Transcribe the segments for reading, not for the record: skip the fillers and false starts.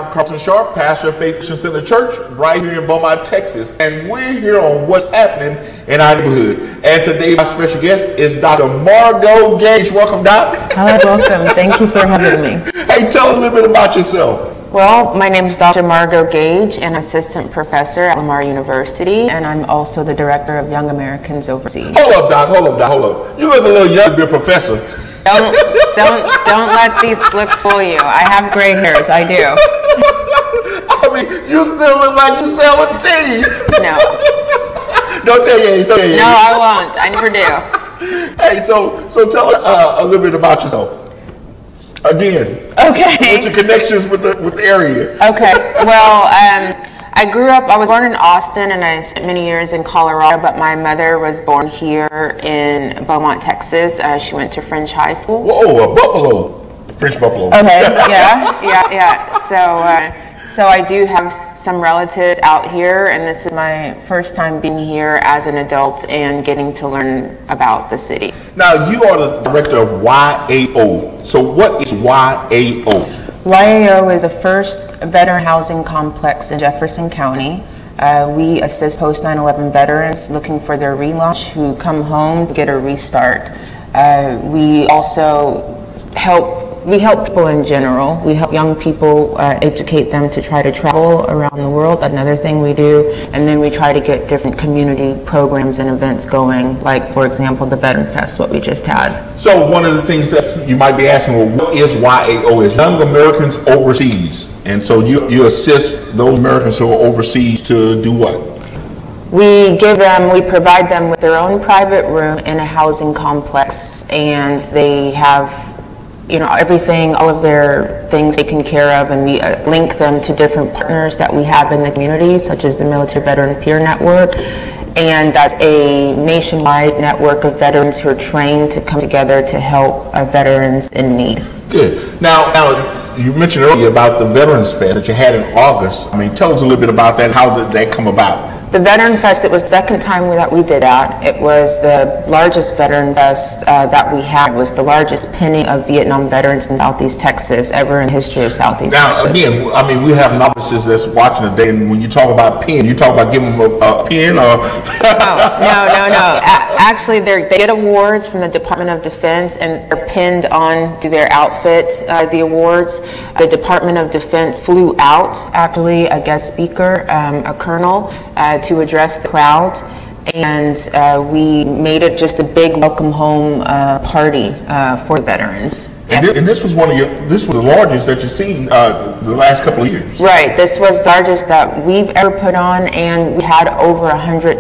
I'm Carlton Sharp, pastor of Faith Christian Center Church, right here in Beaumont, Texas. And we're here on what's happening in our neighborhood. And today, my special guest is Dr. Margot Gage. Welcome, Doc. Hi, welcome. Thank you for having me. Hey, tell us a little bit about yourself. Well, my name is Dr. Margot Gage, and I'm assistant professor at Lamar University, and I'm also the director of Young Americans Overseas. Hold up, Doc. Hold up. You look a little young to be a professor. Don't let these looks fool you. I have gray hairs. I do. I mean, you still look like you're 17. No. Don't tell your age. No, I won't. I never do. Hey, so tell us a little bit about yourself. Again. Okay. What's your connections with the area? Okay. Well, I was born in Austin, and I spent many years in Colorado, but my mother was born here in Beaumont, Texas. She went to French High School. Whoa, a buffalo. French buffalo. Okay, yeah. So I do have some relatives out here, and this is my first time being here as an adult and getting to learn about the city. Now, you are the director of YAO. So what is YAO? YAO is the first veteran housing complex in Jefferson County. We assist post 9/11 veterans looking for their relaunch who come home to get a restart. We also help people in general. We help young people, educate them to try to travel around the world, another thing we do, and then we try to get different community programs and events going, like, for example, the Veteran Fest, what we just had. So one of the things that you might be asking, well, what is YAO? Is Young Americans Overseas. And so you assist those Americans who are overseas to do what? We provide them with their own private room in a housing complex, and they have everything, all of their things taken care of, and we link them to different partners that we have in the community, such as the Military Veteran Peer Network, and that's a nationwide network of veterans who are trained to come together to help veterans in need. Good. Now, you mentioned earlier about the Veterans Fest that you had in August. I mean, tell us a little bit about that. How did that come about? The Veteran Fest, it was the second time that we did that. It was the largest Veteran Fest that we had. It was the largest pinning of Vietnam veterans in Southeast Texas ever in the history of Southeast Texas. Now, again, I mean, we have novices that's watching today, and when you talk about pin, you talk about giving them a pin or... No. Actually, they get awards from the Department of Defense, and they're pinned on to their outfit, the awards. The Department of Defense flew out, actually, a guest speaker, a colonel, to address the crowd, and we made it just a big welcome home party for veterans. And this was the largest that you've seen the last couple of years. Right, this was the largest that we've ever put on, and we had over 100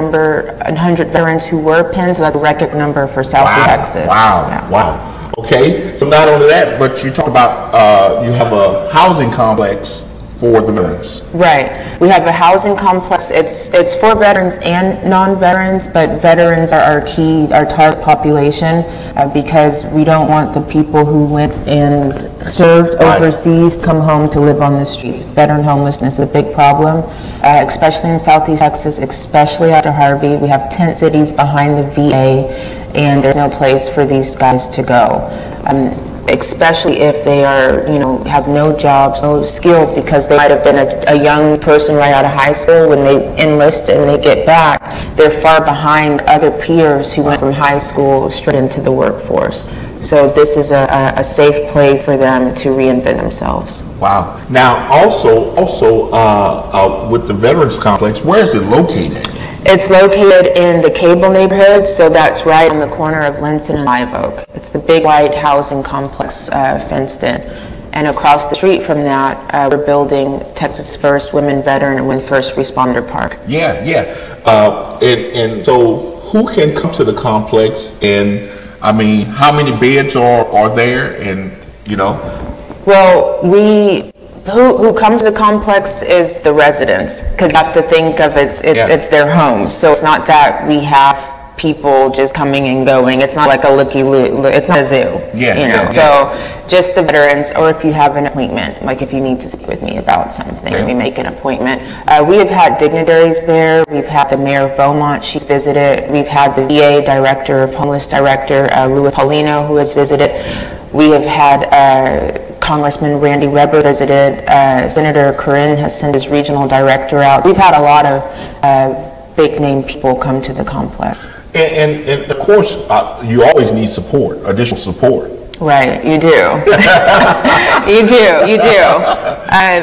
veterans who were pinned, so that's a record number for Southeast Texas. Wow. Okay, so not only that, but you talk about you have a housing complex for the veterans. Right. We have a housing complex. It's for veterans and non-veterans, but veterans are our target population because we don't want the people who went and served overseas to come home to live on the streets. Veteran homelessness is a big problem, especially in Southeast Texas, especially after Harvey. We have tent cities behind the VA, and there's no place for these guys to go. Especially if they are, have no jobs, no skills, because they might have been a young person right out of high school when they enlist and they get back. They're far behind other peers who went from high school straight into the workforce. So this is a safe place for them to reinvent themselves. Wow. Now, also with the Veterans Complex, where is it located? It's located in the Cable neighborhood, so that's right on the corner of Linson and Live Oak. It's the big white housing complex fenced in. And across the street from that, we're building Texas' first women veteran and women first responder park. Yeah. And so who can come to the complex, and I mean, how many beds are there, and Well, who come to the complex is the residents, because you have to think of it's their home. So it's not that we have people just coming and going. It's not like a looky-loo. It's not a zoo. So just the veterans, or if you have an appointment, like if you need to speak with me about something, we make an appointment. We have had dignitaries there. We've had the mayor of Beaumont. She's visited. We've had the VA director, homeless director, Louis Paulino, who has visited. We have had Congressman Randy Weber visited. Senator Corinne has sent his regional director out. We've had a lot of big name people come to the complex. And of course, you always need support, additional support. Right, you do. you do.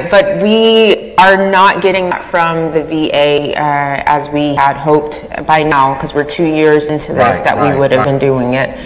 But we are not getting that from the VA as we had hoped by now, because we're 2 years into this, we would have been doing it,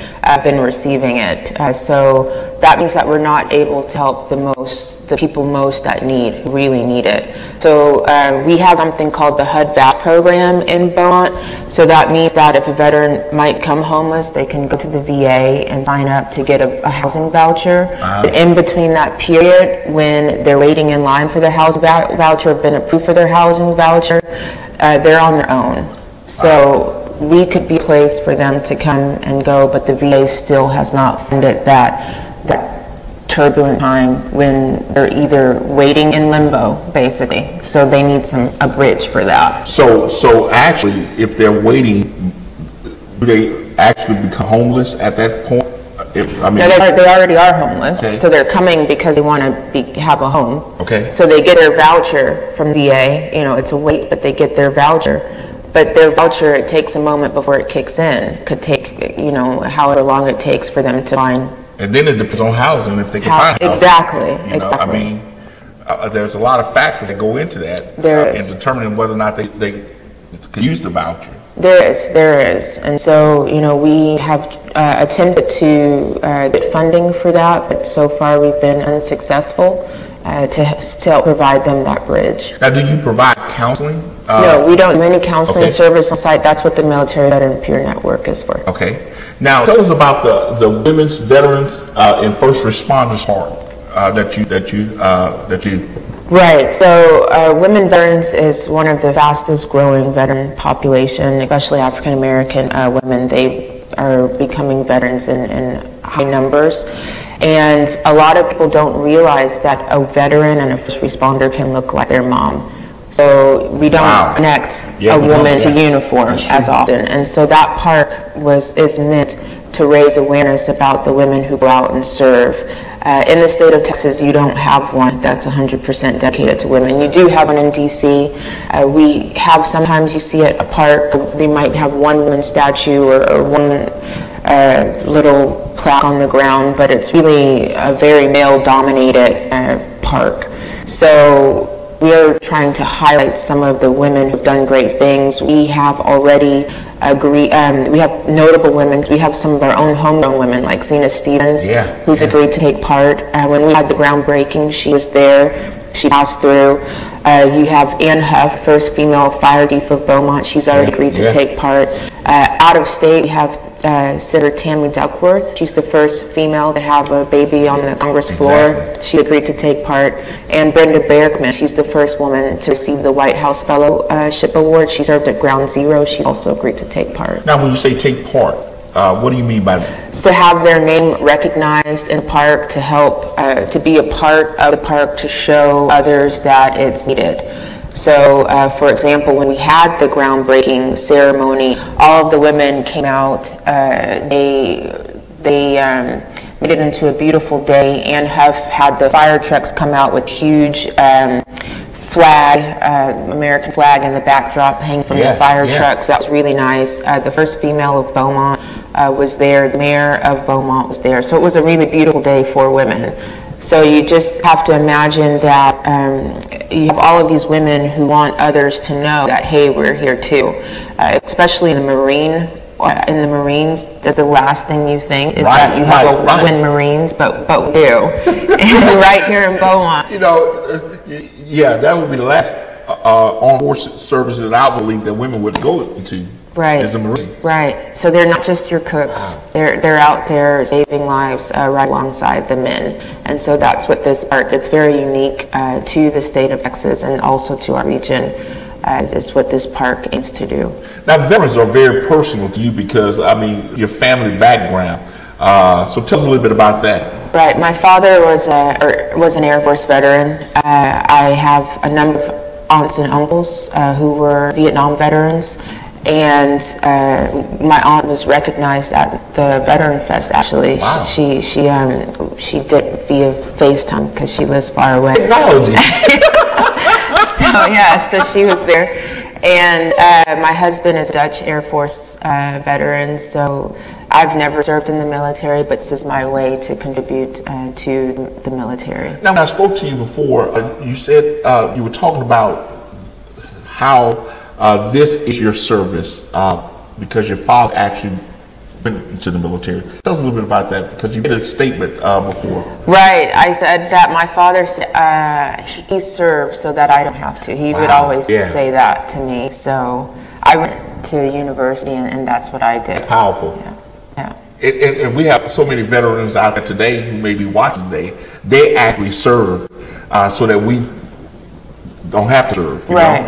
been receiving it. So that means that we're not able to help the people most that really need it. So we have something called the HUD-VAC program in Beaumont. So that means that if a veteran might come homeless, they can go to the VA and sign up to get a housing voucher. In between that period, when they're waiting in line for their housing voucher, have been approved for their housing voucher, they're on their own. So we could be a place for them to come and go, but the VA still has not funded that turbulent time when they're either waiting in limbo, basically. So they need a bridge for that. So actually, if they're waiting, do they actually become homeless at that point? No, they already are homeless. Okay. So they're coming because they want to have a home. Okay. So they get their voucher from VA. It's a wait, but they get their voucher. But their voucher, it takes a moment before it kicks in. It could take, however long it takes for them to find. And then it depends on housing, if they can find housing. Exactly. There's a lot of factors that go into that in determining whether or not they can use the voucher. There is. And so, we have attempted to get funding for that, but so far we've been unsuccessful to help provide them that bridge. Now, do you provide counseling? No, we don't do any counseling service on site. That's what the Military Veteran Peer Network is for. Okay. Now, tell us about the women's veterans and first responders part that you. Right. So, women veterans is one of the fastest growing veteran population, especially African American women. They are becoming veterans in high numbers. And a lot of people don't realize that a veteran and a first responder can look like their mom. So we don't connect a woman to uniform as often. And so that park is meant to raise awareness about the women who go out and serve. In the state of Texas, you don't have one that's 100% dedicated to women. You do have one in DC. We have, sometimes you see at a park, they might have one woman statue or one little plaque on the ground, but it's really a very male-dominated park. So we're trying to highlight some of the women who've done great things. We have already we have notable women. We have some of our own homegrown women, like Zena Stevens, who's agreed to take part. When we had the groundbreaking, she was there. She passed through. You have Ann Huff, first female fire chief of Beaumont. She's already agreed to take part. Out of state, we have Senator Tammy Duckworth. She's the first female to have a baby on the Congress floor. She agreed to take part. And Brenda Bergman, she's the first woman to receive the White House Fellowship Award. She served at Ground Zero. She's also agreed to take part. Now, when you say take part, what do you mean by that? So have their name recognized in the park, to help, to be a part of the park, to show others that it's needed. So, for example, when we had the groundbreaking ceremony, all of the women came out. They made it into a beautiful day. Ann Huff had the fire trucks come out with huge flag, American flag in the backdrop hanging from the fire trucks. That was really nice. The first female of Beaumont was there. The mayor of Beaumont was there. So it was a really beautiful day for women. So you just have to imagine that you have all of these women who want others to know that, hey, we're here too. Especially in the Marines, that the last thing you think is that you have a win Marines, but we do. And right here in Beaumont. That would be the last armed forces services that I believe that women would go to. Right. As a Marine. Right. So they're not just your cooks. They're out there saving lives right alongside the men. And so that's what this park, it's very unique to the state of Texas and also to our region. Is what this park aims to do. Now, veterans are very personal to you because, your family background. So tell us a little bit about that. Right. My father was an Air Force veteran. I have a number of aunts and uncles who were Vietnam veterans. And my aunt was recognized at the Veteran Fest. Actually, wow. She did via FaceTime because she lives far away. Technology. So she was there. And my husband is a Dutch Air Force veteran, so I've never served in the military, but this is my way to contribute to the military. Now, when I spoke to you before, you said you were talking about how this is your service because your father actually went into the military. Tell us a little bit about that, because you made a statement before. Right. I said that my father said he served so that I don't have to. He would always say that to me. So I went to university, and that's what I did. That's powerful. Yeah. And we have so many veterans out there today who may be watching today. They actually serve so that we don't have to serve, you know?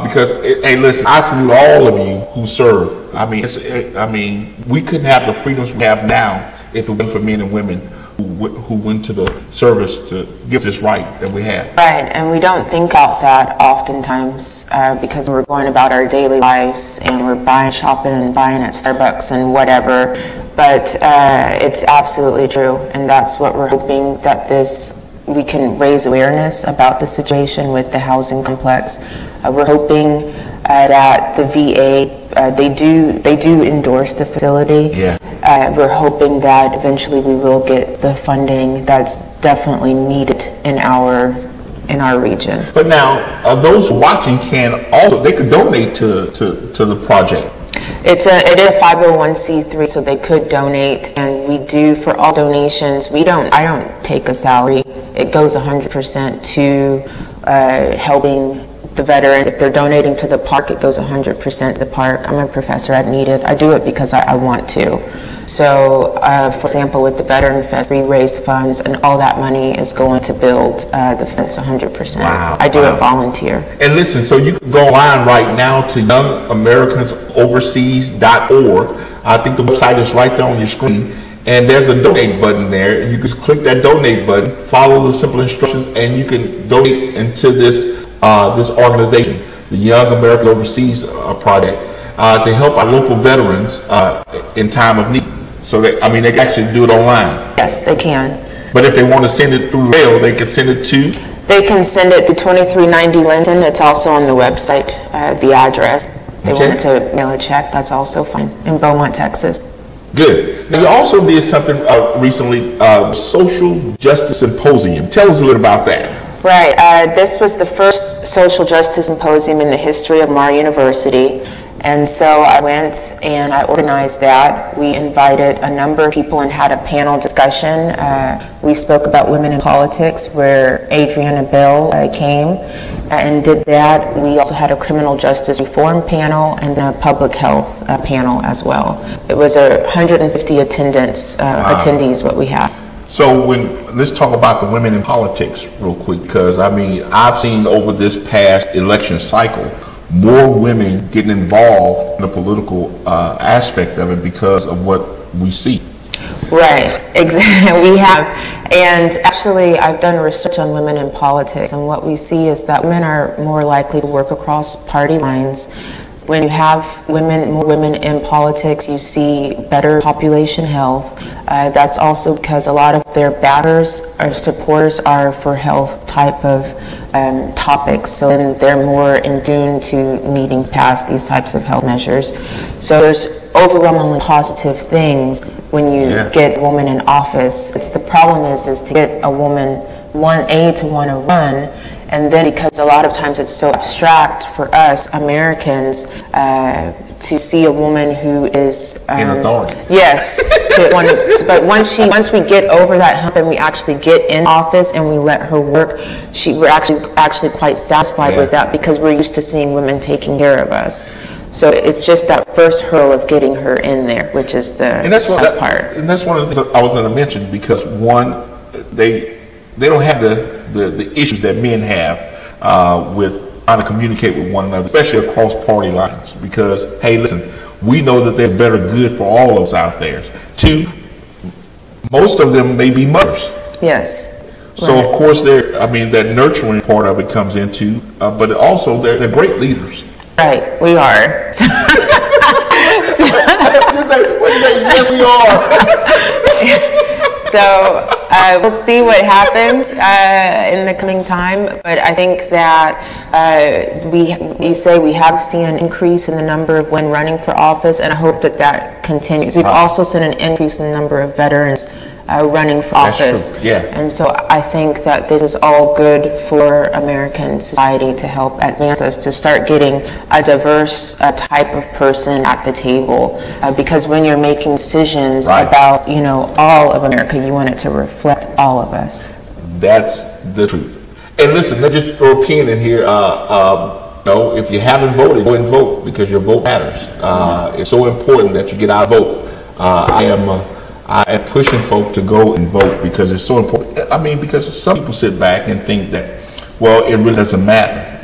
Because, hey, listen, I salute all of you who serve. I mean, we couldn't have the freedoms we have now if it wasn't for men and women who went to the service to give this right that we have. Right, and we don't think about that oftentimes because we're going about our daily lives and we're buying, shopping, and buying at Starbucks and whatever. But it's absolutely true, and that's what we're hoping, that we can raise awareness about the situation with the housing complex. We're hoping that the VA, they do endorse the facility. Yeah. We're hoping that eventually we will get the funding that's definitely needed in our region. But now, those watching they could donate to the project. It is a 501c3, so they could donate, and we do, for all donations, I don't take a salary. It goes 100% to helping the veterans. If they're donating to the park, it goes 100% to the park. I'm a professor at Needed. I do it because I want to. So, for example, with the Veteran Fest, we raise funds, and all that money is going to build the fence 100%. Wow, I do it volunteer. And listen, so you can go online right now to YoungAmericans.overseas.org. I think the website is right there on your screen, and there's a donate button there, and you can click that donate button, follow the simple instructions, and you can donate into this organization, the Young Americans Overseas Project, to help our local veterans in time of need. So they can actually do it online. Yes, they can. But if they want to send it through mail, they can send it to? They can send it to 2390 Linton. It's also on the website, the address. They wanted to mail a check, that's also fine, in Beaumont, Texas. Good. Now, you also did something recently, Social Justice Symposium. Tell us a little about that. Right. This was the first social justice symposium in the history of Mar University. And so I went and I organized that. We invited a number of people and had a panel discussion. We spoke about women in politics, where Adriana Bell came and did that. We also had a criminal justice reform panel and a public health panel as well. It was 150 attendees what we had. So let's talk about the women in politics real quick, because I've seen over this past election cycle more women getting involved in the political aspect of it because of what we see. Right, exactly. We have, and actually I've done research on women in politics, and what we see is that women are more likely to work across party lines. When you have more women in politics, you see better population health. That's also because a lot of their backers or supporters are for health type of topics, so then they're more in tune to needing past these types of health measures. So there's overwhelmingly positive things when you get a woman in office. The problem is to get a woman to want to run. And then, because a lot of times it's so abstract for us Americans to see a woman who is in authority. Yes, but once we get over that hump and we actually get in office and we let her work, we're actually quite satisfied with that, because we're used to seeing women taking care of us. So it's just that first hurdle of getting her in there, which is the tough part. And that's one of the things I was going to mention, because one, they don't have the issues that men have with trying to communicate with one another, especially across party lines. Because, hey, listen, we know that they're better good for all of us out there. Two, most of them may be mothers. Yes. So of course, that nurturing part of it comes into, but also they're great leaders. Right, we are. Yes, we are. So we'll see what happens in the coming time, but I think that you say we have seen an increase in the number of women running for office, and I hope that that continues. We've also seen an increase in the number of veterans running for office. That's true. Yeah. And so I think that this is all good for American society to help advance us, to start getting a diverse type of person at the table. Because when you're making decisions about, all of America, you want it to reflect all of us. That's the truth. And listen, let's just throw a pin in here. If you haven't voted, go and vote, because your vote matters. It's so important that you get out and vote. I am pushing folk to go and vote because it's so important. I mean, because some people sit back and think that, well, it really doesn't matter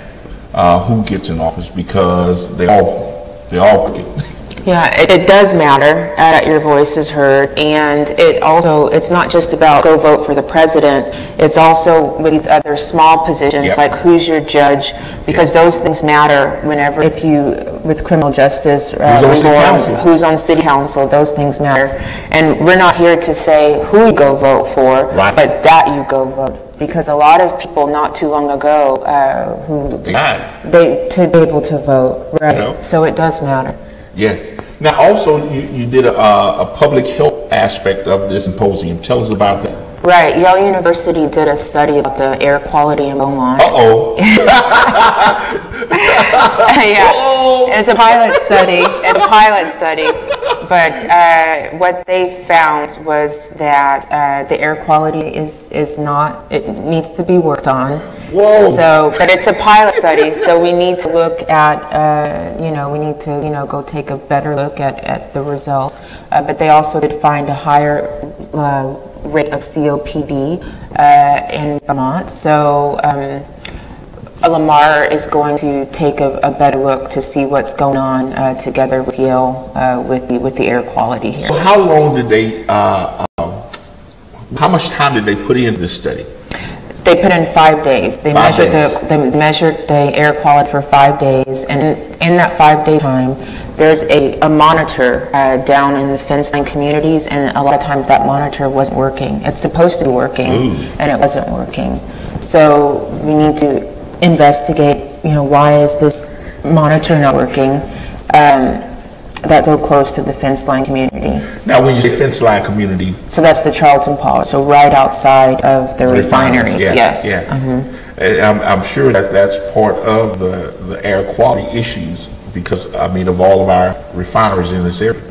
who gets in office because they all get. Yeah, it does matter that your voice is heard, and it's not just about go vote for the president. It's also with these other small positions, like who's your judge, because those things matter whenever, with criminal justice, who's on city council, those things matter. And we're not here to say who you go vote for, but that you go vote. Because a lot of people not too long ago to be able to vote, right? So it does matter. Yes. Now, also, you did a public health aspect of this symposium. Tell us about that. Right. Yale University did a study about the air quality in Beaumont. Uh-oh. Yeah. It's a pilot study. But what they found was that the air quality is not, it needs to be worked on. Whoa. So, but it's a pilot study, so we need to look at, we need to, go take a better look at the results. But they also did find a higher rate of COPD in Vermont. So Lamar is going to take a better look to see what's going on together with Yale with the air quality here. So how long did they, how much time did they put into this study? They put in 5 days. They measured the air quality for 5 days, and in that 5-day time, there's a monitor down in the fence line communities, and a lot of times that monitor wasn't working. It's supposed to be working, and it wasn't working. So we need to investigate, why is this monitor not working? That's so close to the fence line community. Now, when you say fence line community, so that's the Charlton Poly, so right outside of the refineries. Yes. Yeah. And I'm sure that's part of the air quality issues, because of all of our refineries in this area.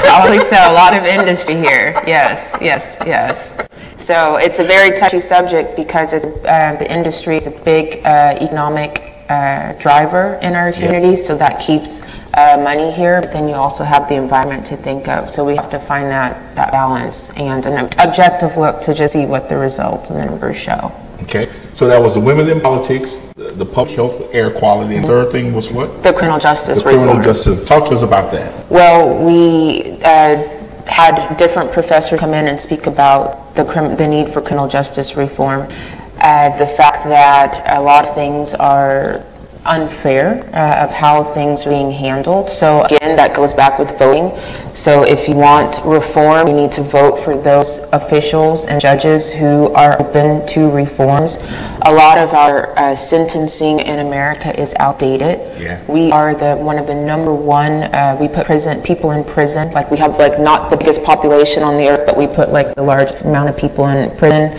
Probably so. A lot of industry here. Yes. So it's a very touchy subject because the industry is a big economic driver in our community, so that keeps money here, but then you also have the environment to think of. So we have to find that balance and an objective look to just see what the results and the numbers show. Okay, so that was the women in politics, the public health, air quality, and the third thing was what? The criminal justice reform. Criminal justice. Talk to us about that. Well, we had different professors come in and speak about the need for criminal justice reform. The fact that a lot of things are unfair of how things are being handled. So again, that goes back with voting. So if you want reform, you need to vote for those officials and judges who are open to reforms. A lot of our sentencing in America is outdated. Yeah. We are one of the number one, we put people in prison. Like we have not the biggest population on the earth, but we put the largest amount of people in prison,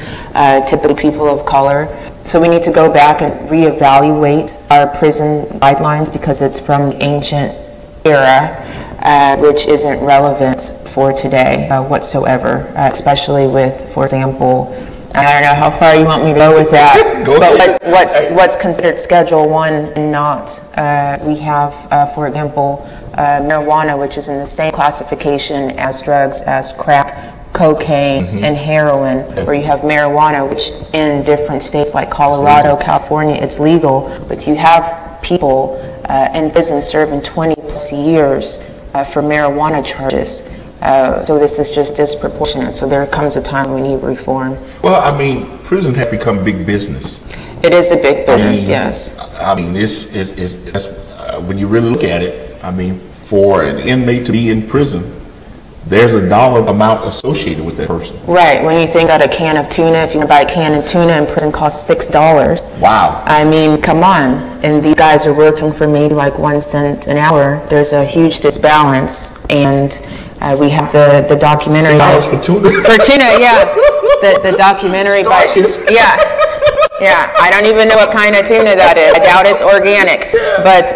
typically people of color. So we need to go back and reevaluate our prison guidelines because it's from the ancient era, which isn't relevant for today whatsoever, especially with, for example, I don't know how far you want me to go with that, but what's considered Schedule 1 and not. We have, for example, marijuana, which is in the same classification as drugs as crack, cocaine, and heroin, where you have marijuana, which in different states like Colorado, California, it's legal, but you have people in prison serving 20 plus years for marijuana charges. So this is just disproportionate. So there comes a time we need reform. Well, prison has become big business. It is a big business, yes. I mean, it's when you really look at it, I mean, for an inmate to be in prison, there's a dollar amount associated with that person. Right. When you think that a can of tuna, if you can buy a can of tuna in prison, costs $6. Wow. I mean, come on. And these guys are working for maybe like 1 cent an hour. There's a huge disbalance. And we have the documentary. $6 for tuna? For tuna, yeah. The documentary by... Yeah. Yeah, I don't even know what kind of tuna that is. I doubt it's organic. But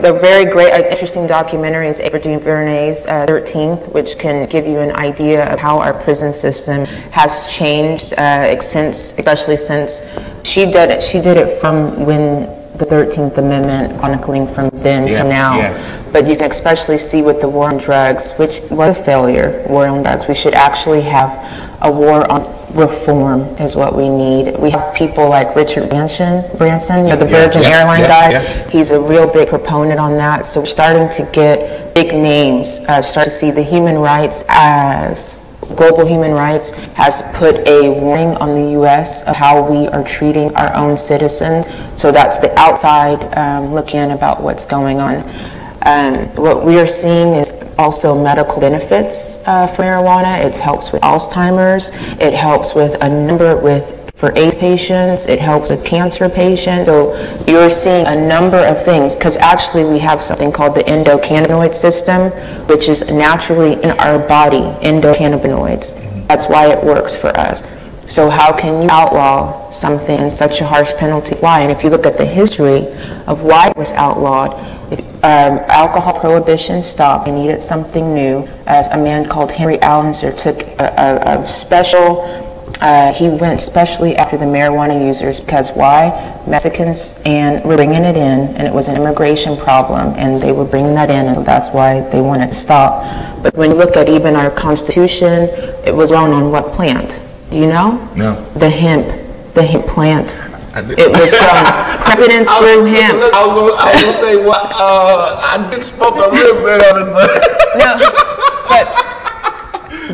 the very great, interesting documentary is Ava DuVernay's 13th, which can give you an idea of how our prison system has changed especially since she did it. She did it from when the 13th Amendment, chronicling from then to now. Yeah. But you can especially see with the war on drugs, which was a failure, war on drugs. We should actually have a war on reform is what we need. We have people like Richard Branson, the Virgin Airline guy. Yeah. He's a real big proponent on that. So we're starting to get big names, start to see the human rights as global human rights has put a warning on the U.S. of how we are treating our own citizens. So that's the outside looking in about what's going on. What we are seeing is also medical benefits for marijuana. It helps with Alzheimer's. It helps with for AIDS patients. It helps with cancer patients. So you're seeing a number of things, because actually we have something called the endocannabinoid system, which is naturally in our body, endocannabinoids. That's why it works for us. So how can you outlaw something in such a harsh penalty? Why? And if you look at the history of why it was outlawed, alcohol prohibition stopped. They needed something new. As a man called Henry Allenser took a special, he went specially after the marijuana users, because why? Mexicans were bringing it in, and it was an immigration problem, and they were bringing that in, and so that's why they wanted to stop. But when you look at even our Constitution, it was grown on what plant? Do you know? No. The hemp plant. It was from Presidents grew hemp. I was going to say, well, I did smoke a little bit of it,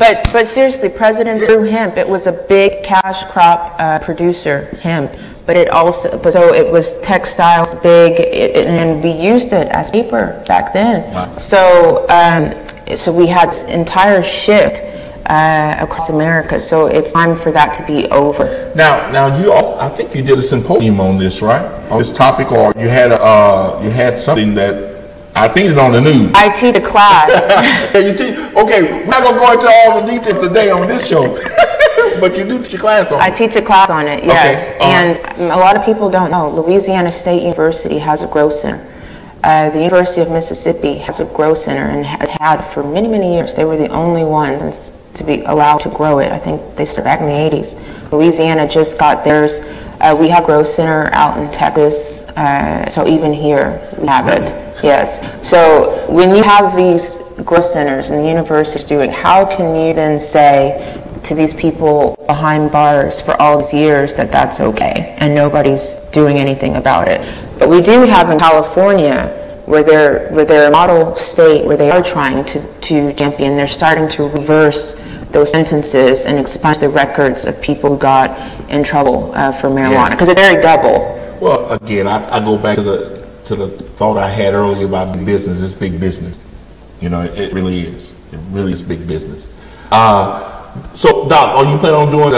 but but seriously, Presidents grew hemp. It was a big cash crop producer, hemp. But it was textiles, big, and we used it as paper back then. Wow. So we had this entire shift across America, so it's time for that to be over. Now, I think you did a symposium on this, right? On this topic, or you had something that I think it's on the news. I teach a class. Yeah, you teach. Okay, we're not gonna go into all the details today on this show, but you do teach a class on it. I teach a class on it, yes. Okay. And a lot of people don't know. Louisiana State University has a grow center. The University of Mississippi has a grow center, and had for many, many years. They were the only ones to be allowed to grow it. I think they started back in the 80s. Louisiana just got theirs. We have grow center out in Texas, so even here we have it. Yes. So when you have these grow centers and the universities doing, how can you then say to these people behind bars for all these years that that's okay and nobody's doing anything about it? But we do have in California, where they're a model state where they are trying to champion, they're starting to reverse those sentences and expunge the records of people who got in trouble for marijuana, because it's very double. Well, again, I go back to the thought I had earlier about big business. It's big business. You know, it really is. It really is big business. So, Doc, are you planning on doing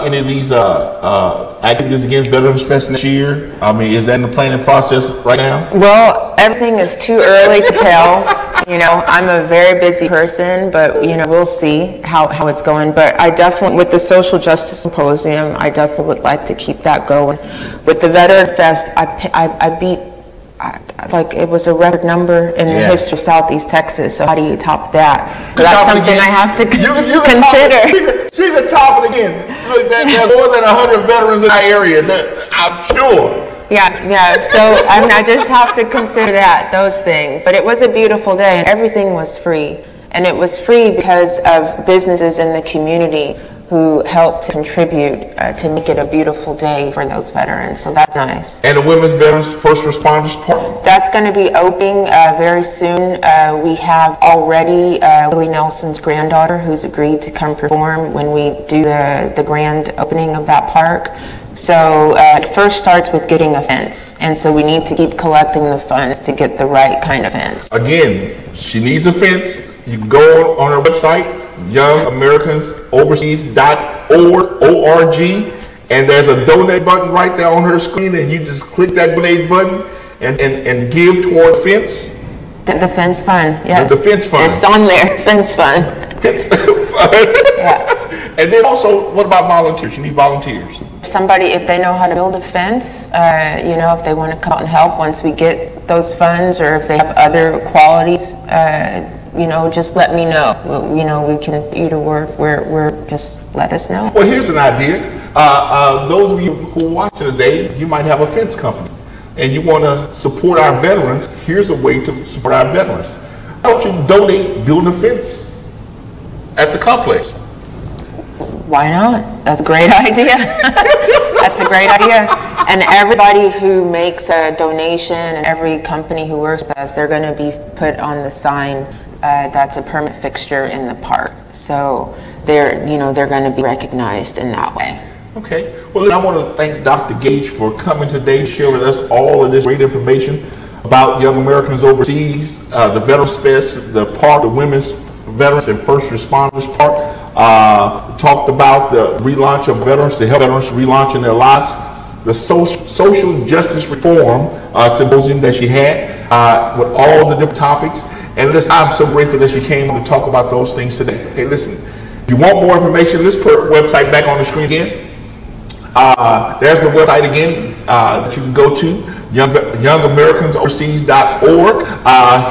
any of these activities against Veterans Fest next year? I mean, is that in the planning process right now? Well, everything is too early to tell. You know, I'm a very busy person, but, you know, we'll see how it's going. But I definitely, with the Social Justice Symposium, I definitely would like to keep that going. With the Veteran Fest, I beat, like, it was a record number in the history of Southeast Texas. So how do you top that? So that's something I have to consider. She can top it again. Look, there's more than 100 veterans in that area, I'm sure. Yeah. So I just have to consider those things. But it was a beautiful day, and everything was free. And it was free because of businesses in the community who helped to contribute to make it a beautiful day for those veterans. So that's nice. And the Women's Veterans First Responders Park? That's going to be opening very soon. We have already Willie Nelson's granddaughter who's agreed to come perform when we do the grand opening of that park. So it first starts with getting a fence, and so we need to keep collecting the funds to get the right kind of fence. Again, she needs a fence. You can go on her website, youngamericansoverseas.org, and there's a donate button right there on her screen, and you just click that donate button and give toward fence. The fence fund, yes. The fence fund. It's on there, fence fund. Fence fund. Yeah. And then also, what about volunteers? You need volunteers. Somebody, if they know how to build a fence, you know, if they want to come out and help once we get those funds, or if they have other qualities, you know, just let me know. You know, we can either work. We're just let us know. Well, here's an idea. Those of you who are watching today, you might have a fence company, and you want to support our veterans. Here's a way to support our veterans. Why don't you donate, build a fence at the complex? Why not? That's a great idea. That's a great idea. And everybody who makes a donation and every company who works with us, they're going to be put on the sign that's a permanent fixture in the park. So they're going to be recognized in that way. Okay. Well, I want to thank Dr. Gage for coming today to share with us all of this great information about Young Americans Overseas, the Veterans Fest, the park, the Women's Veterans and First Responders Park. Talked about the relaunch of veterans, to help veterans relaunch in their lives, the social justice reform symposium that she had with all the different topics. And listen, I'm so grateful that she came to talk about those things today. Hey, listen, if you want more information, let's put her website back on the screen again. There's the website again that you can go to, youngamericansoverseas.org.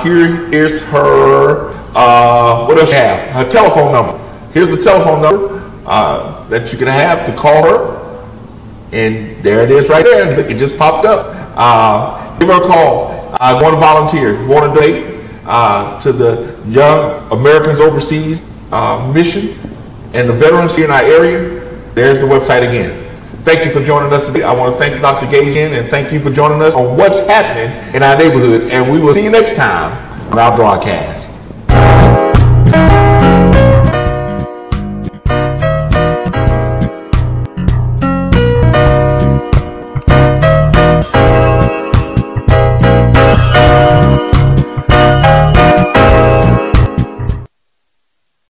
Here is her, what else you have? Her telephone number. Here's the telephone number that you can have to call her. And there it is right there. Look, it just popped up. Give her a call. I want to volunteer. If you want to donate to the Young Americans Overseas mission and the veterans here in our area, there's the website again. Thank you for joining us today. I want to thank Dr. Gage and thank you for joining us on what's happening in our neighborhood. And we will see you next time on our broadcast.